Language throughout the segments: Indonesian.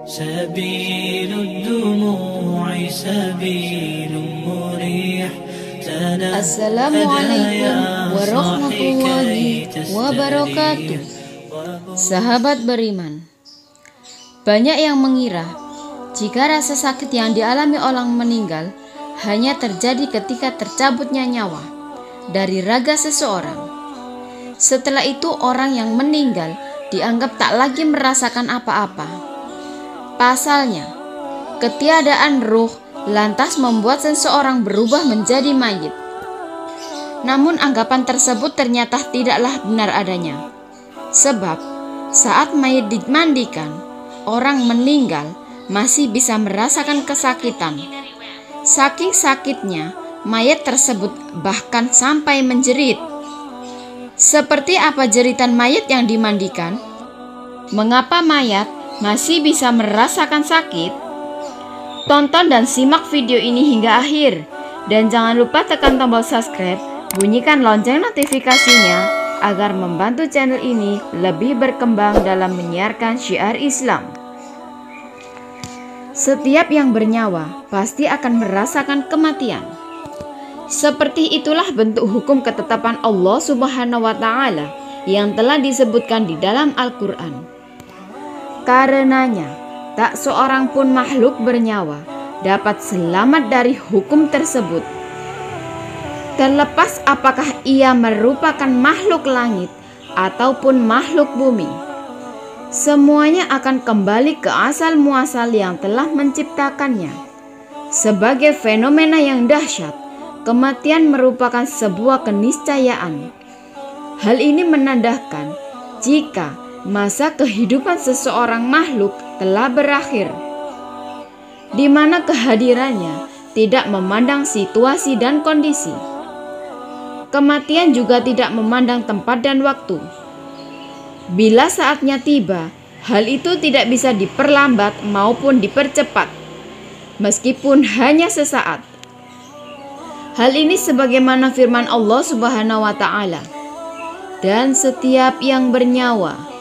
سبيل الدموع سبيل مريح. Assalamualaikum warahmatullahi wabarakatuh. Sahabat beriman, banyak yang mengira jika rasa sakit yang dialami orang meninggal hanya terjadi ketika tercabutnya nyawa dari raga seseorang. Setelah itu orang yang meninggal dianggap tak lagi merasakan apa-apa. Pasalnya, ketiadaan ruh lantas membuat seseorang berubah menjadi mayit. Namun anggapan tersebut ternyata tidaklah benar adanya. Sebab saat mayit dimandikan, orang meninggal masih bisa merasakan kesakitan. Saking sakitnya, mayat tersebut bahkan sampai menjerit. Seperti apa jeritan mayat yang dimandikan? Mengapa mayat masih bisa merasakan sakit? Tonton dan simak video ini hingga akhir. Dan jangan lupa tekan tombol subscribe, bunyikan lonceng notifikasinya agar membantu channel ini lebih berkembang dalam menyiarkan syiar Islam. Setiap yang bernyawa pasti akan merasakan kematian. Seperti itulah bentuk hukum ketetapan Allah Subhanahu wa Ta'ala yang telah disebutkan di dalam Al-Quran. Karenanya, tak seorang pun makhluk bernyawa dapat selamat dari hukum tersebut. Terlepas apakah ia merupakan makhluk langit ataupun makhluk bumi, semuanya akan kembali ke asal muasal yang telah menciptakannya. Sebagai fenomena yang dahsyat, kematian merupakan sebuah keniscayaan. Hal ini menandakan jika masa kehidupan seseorang makhluk telah berakhir, di mana kehadirannya tidak memandang situasi dan kondisi. Kematian juga tidak memandang tempat dan waktu. Bila saatnya tiba, hal itu tidak bisa diperlambat maupun dipercepat, meskipun hanya sesaat. Hal ini sebagaimana firman Allah Subhanahu wa Ta'ala, "Dan setiap yang bernyawa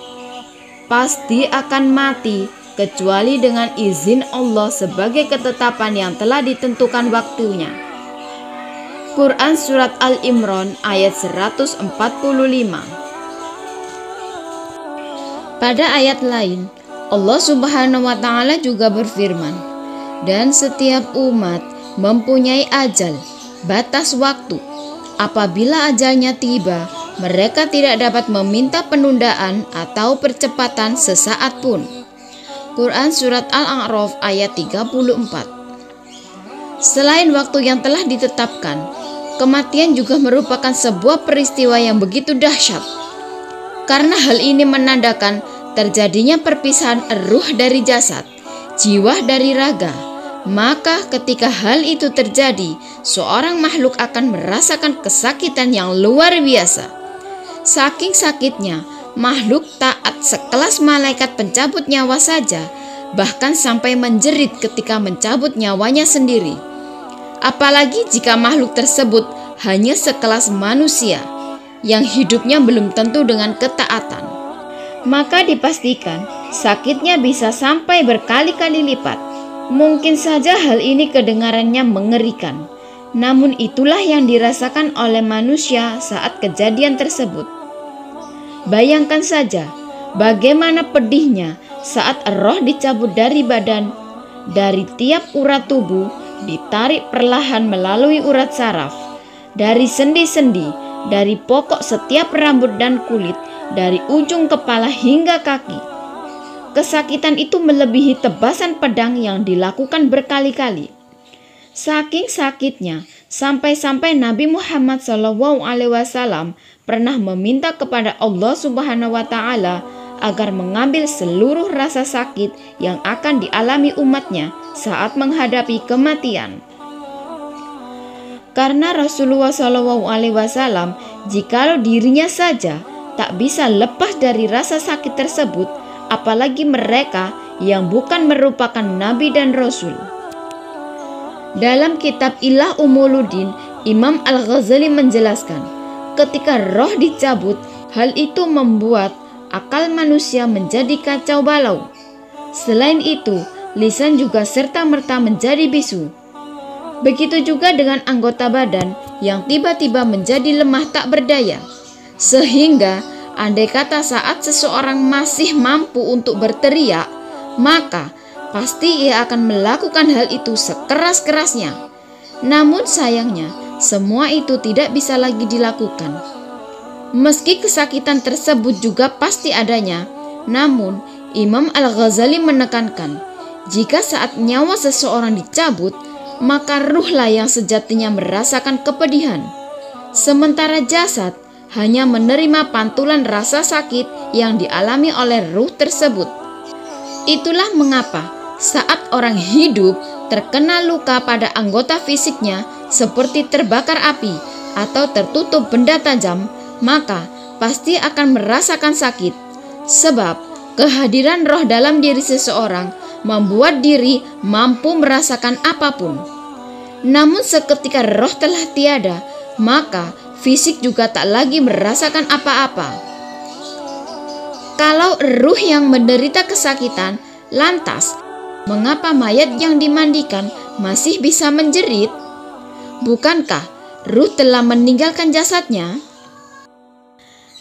pasti akan mati kecuali dengan izin Allah sebagai ketetapan yang telah ditentukan waktunya." Quran Surat Al-Imran ayat 145. Pada ayat lain, Allah Subhanahu wa Ta'ala juga berfirman, "Dan setiap umat mempunyai ajal, batas waktu. Apabila ajalnya tiba, mereka tidak dapat meminta penundaan atau percepatan sesaat pun." Quran Surat Al-A'raf ayat 34. Selain waktu yang telah ditetapkan, kematian juga merupakan sebuah peristiwa yang begitu dahsyat. Karena hal ini menandakan terjadinya perpisahan ruh dari jasad, jiwa dari raga. Maka ketika hal itu terjadi, seorang makhluk akan merasakan kesakitan yang luar biasa. Saking sakitnya, makhluk taat sekelas malaikat pencabut nyawa saja bahkan sampai menjerit ketika mencabut nyawanya sendiri. Apalagi jika makhluk tersebut hanya sekelas manusia yang hidupnya belum tentu dengan ketaatan. Maka dipastikan sakitnya bisa sampai berkali-kali lipat. Mungkin saja hal ini kedengarannya mengerikan, namun itulah yang dirasakan oleh manusia saat kejadian tersebut. Bayangkan saja bagaimana pedihnya saat roh dicabut dari badan, dari tiap urat tubuh, ditarik perlahan melalui urat saraf, dari sendi-sendi, dari pokok setiap rambut dan kulit, dari ujung kepala hingga kaki. Kesakitan itu melebihi tebasan pedang yang dilakukan berkali-kali. Saking sakitnya, sampai-sampai Nabi Muhammad SAW pernah meminta kepada Allah Subhanahu wa Ta'ala agar mengambil seluruh rasa sakit yang akan dialami umatnya saat menghadapi kematian. Karena Rasulullah SAW, jikalau dirinya saja tak bisa lepas dari rasa sakit tersebut, apalagi mereka yang bukan merupakan nabi dan rasul. Dalam kitab Ilah Umuluddin, Imam Al-Ghazali menjelaskan, ketika roh dicabut, hal itu membuat akal manusia menjadi kacau balau. Selain itu, lisan juga serta-merta menjadi bisu. Begitu juga dengan anggota badan yang tiba-tiba menjadi lemah tak berdaya. Sehingga andai kata saat seseorang masih mampu untuk berteriak, maka pasti ia akan melakukan hal itu sekeras-kerasnya. Namun sayangnya, semua itu tidak bisa lagi dilakukan. Meski kesakitan tersebut juga pasti adanya, namun Imam Al-Ghazali menekankan, jika saat nyawa seseorang dicabut, maka ruhlah yang sejatinya merasakan kepedihan. Sementara jasad hanya menerima pantulan rasa sakit yang dialami oleh ruh tersebut. Itulah mengapa saat orang hidup terkena luka pada anggota fisiknya seperti terbakar api atau tertutup benda tajam, maka pasti akan merasakan sakit. Sebab kehadiran roh dalam diri seseorang membuat diri mampu merasakan apapun. Namun seketika roh telah tiada, maka fisik juga tak lagi merasakan apa-apa. Kalau ruh yang menderita kesakitan, lantas mengapa mayat yang dimandikan masih bisa menjerit? Bukankah ruh telah meninggalkan jasadnya?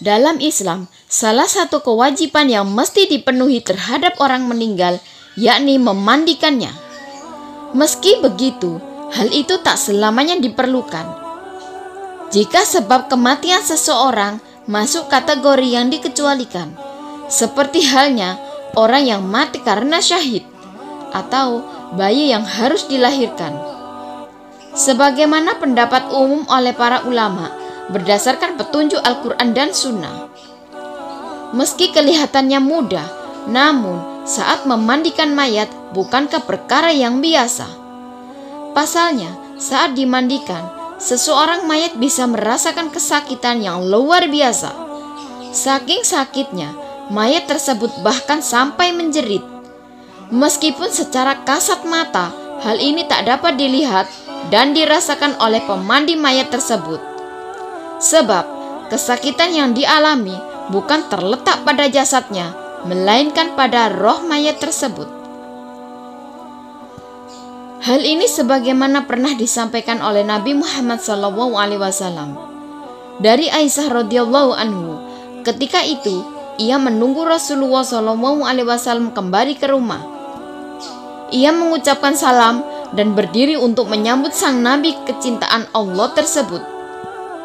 Dalam Islam, salah satu kewajiban yang mesti dipenuhi terhadap orang meninggal yakni memandikannya. Meski begitu, hal itu tak selamanya diperlukan. Jika sebab kematian seseorang masuk kategori yang dikecualikan, seperti halnya orang yang mati karena syahid atau bayi yang harus dilahirkan. Sebagaimana pendapat umum oleh para ulama berdasarkan petunjuk Al-Quran dan Sunnah. Meski kelihatannya mudah, namun saat memandikan mayat bukankah perkara yang biasa? Pasalnya, saat dimandikan, seseorang mayat bisa merasakan kesakitan yang luar biasa. Saking sakitnya, mayat tersebut bahkan sampai menjerit. Meskipun secara kasat mata, hal ini tak dapat dilihat dan dirasakan oleh pemandi mayat tersebut. Sebab, kesakitan yang dialami bukan terletak pada jasadnya, melainkan pada roh mayat tersebut. Hal ini sebagaimana pernah disampaikan oleh Nabi Muhammad SAW dari Aisyah radhiyallahu anhu. Ketika itu, ia menunggu Rasulullah SAW kembali ke rumah. Ia mengucapkan salam dan berdiri untuk menyambut sang Nabi kecintaan Allah tersebut.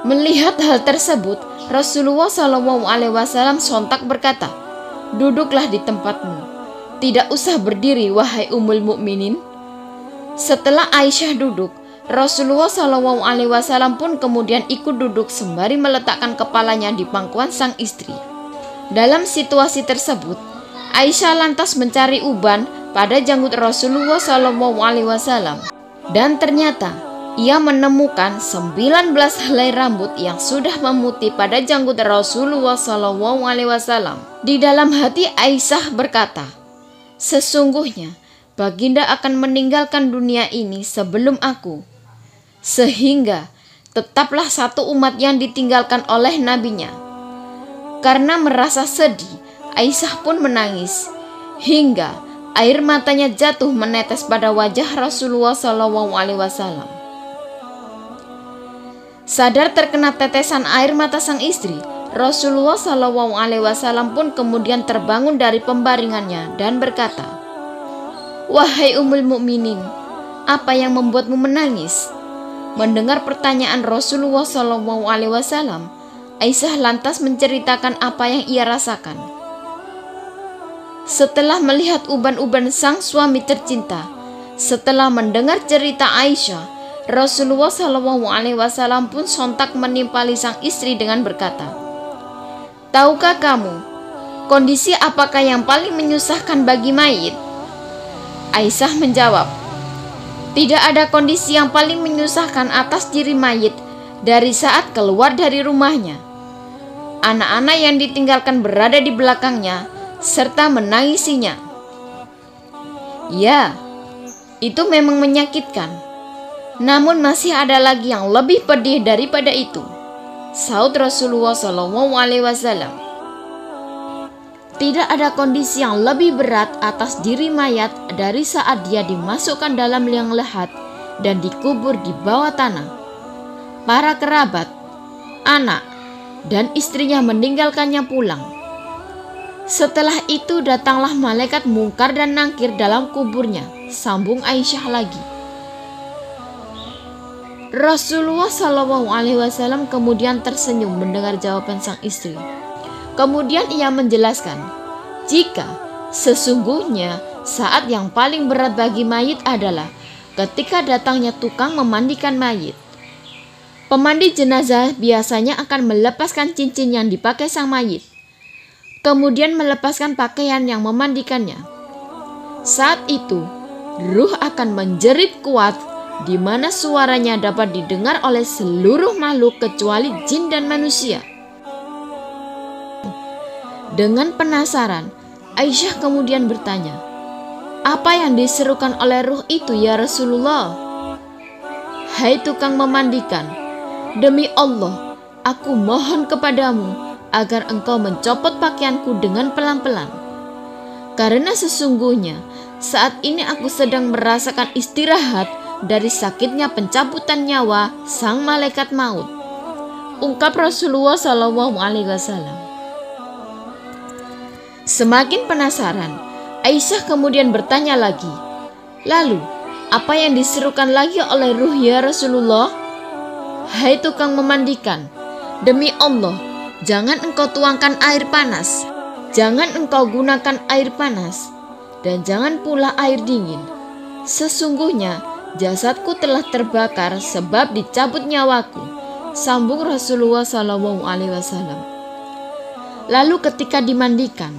Melihat hal tersebut, Rasulullah SAW sontak berkata, "Duduklah di tempatmu. Tidak usah berdiri, wahai Ummul Mukminin." Setelah Aisyah duduk, Rasulullah SAW pun kemudian ikut duduk sembari meletakkan kepalanya di pangkuan sang istri. Dalam situasi tersebut, Aisyah lantas mencari uban pada janggut Rasulullah SAW, dan ternyata ia menemukan 19 helai rambut yang sudah memutih pada janggut Rasulullah SAW. Di dalam hati Aisyah berkata, "Sesungguhnya Baginda akan meninggalkan dunia ini sebelum aku, sehingga tetaplah satu umat yang ditinggalkan oleh nabinya." Karena merasa sedih, Aisyah pun menangis hingga air matanya jatuh menetes pada wajah Rasulullah SAW. Sadar terkena tetesan air mata sang istri, Rasulullah SAW pun kemudian terbangun dari pembaringannya dan berkata, "Wahai Ummul Mukminin, apa yang membuatmu menangis?" Mendengar pertanyaan Rasulullah SAW, Aisyah lantas menceritakan apa yang ia rasakan. Setelah melihat uban-uban sang suami tercinta, setelah mendengar cerita Aisyah, Rasulullah SAW pun sontak menimpali sang istri dengan berkata, "Tahukah kamu, kondisi apakah yang paling menyusahkan bagi mayit?" Aisyah menjawab, "Tidak ada kondisi yang paling menyusahkan atas diri mayit dari saat keluar dari rumahnya. Anak-anak yang ditinggalkan berada di belakangnya serta menangisinya. Ya, itu memang menyakitkan. Namun masih ada lagi yang lebih pedih daripada itu," saud Rasulullah SAW. Tidak ada kondisi yang lebih berat atas diri mayat dari saat dia dimasukkan dalam liang lahat dan dikubur di bawah tanah. Para kerabat, anak, dan istrinya meninggalkannya pulang. Setelah itu datanglah malaikat Mungkar dan Nangkir dalam kuburnya, sambung Aisyah lagi. Rasulullah SAW kemudian tersenyum mendengar jawaban sang istri. Kemudian ia menjelaskan, jika sesungguhnya saat yang paling berat bagi mayit adalah ketika datangnya tukang memandikan mayit. Pemandi jenazah biasanya akan melepaskan cincin yang dipakai sang mayit, kemudian melepaskan pakaian yang memandikannya. Saat itu, ruh akan menjerit kuat di mana suaranya dapat didengar oleh seluruh makhluk kecuali jin dan manusia. Dengan penasaran, Aisyah kemudian bertanya, "Apa yang diserukan oleh ruh itu ya Rasulullah?" "Hai tukang memandikan, demi Allah, aku mohon kepadamu agar engkau mencopot pakaianku dengan pelan-pelan. Karena sesungguhnya saat ini aku sedang merasakan istirahat dari sakitnya pencabutan nyawa sang malaikat maut," ungkap Rasulullah SAW. Semakin penasaran, Aisyah kemudian bertanya lagi, "Lalu, apa yang diserukan lagi oleh ruh ya Rasulullah?" "Hai tukang memandikan, demi Allah, jangan engkau tuangkan air panas, jangan engkau gunakan air panas, dan jangan pula air dingin. Sesungguhnya jasadku telah terbakar sebab dicabut nyawaku," sambung Rasulullah SAW. Lalu ketika dimandikan,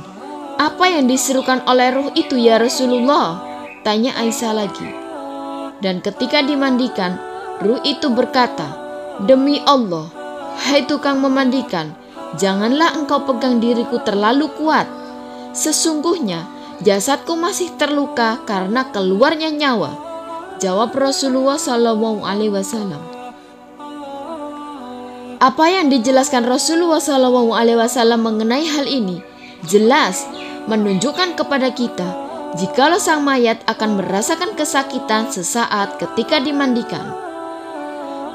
"Apa yang diserukan oleh ruh itu ya Rasulullah?" tanya Aisyah lagi. Dan ketika dimandikan, ruh itu berkata, "Demi Allah, hai tukang memandikan, janganlah engkau pegang diriku terlalu kuat. Sesungguhnya jasadku masih terluka karena keluarnya nyawa," jawab Rasulullah SAW. Apa yang dijelaskan Rasulullah SAW mengenai hal ini jelas menunjukkan kepada kita jikalau sang mayat akan merasakan kesakitan sesaat ketika dimandikan.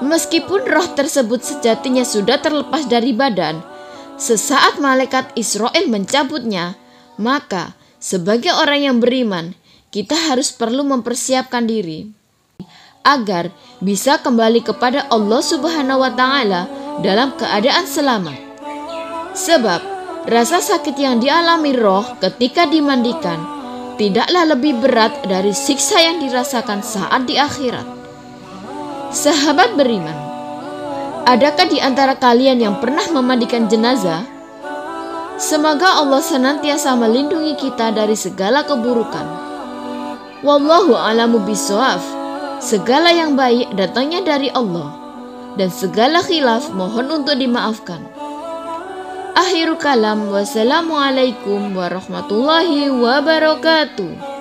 Meskipun roh tersebut sejatinya sudah terlepas dari badan, sesaat malaikat Israel mencabutnya, maka sebagai orang yang beriman, kita harus perlu mempersiapkan diri agar bisa kembali kepada Allah Subhanahu wa Ta'ala dalam keadaan selamat. Sebab rasa sakit yang dialami roh ketika dimandikan tidaklah lebih berat dari siksa yang dirasakan saat di akhirat. Sahabat beriman, adakah di antara kalian yang pernah memandikan jenazah? Semoga Allah senantiasa melindungi kita dari segala keburukan. Wallahu a'lamu bishawab. Segala yang baik datangnya dari Allah, dan segala khilaf mohon untuk dimaafkan. Akhirul kalam, wassalamualaikum warahmatullahi wabarakatuh.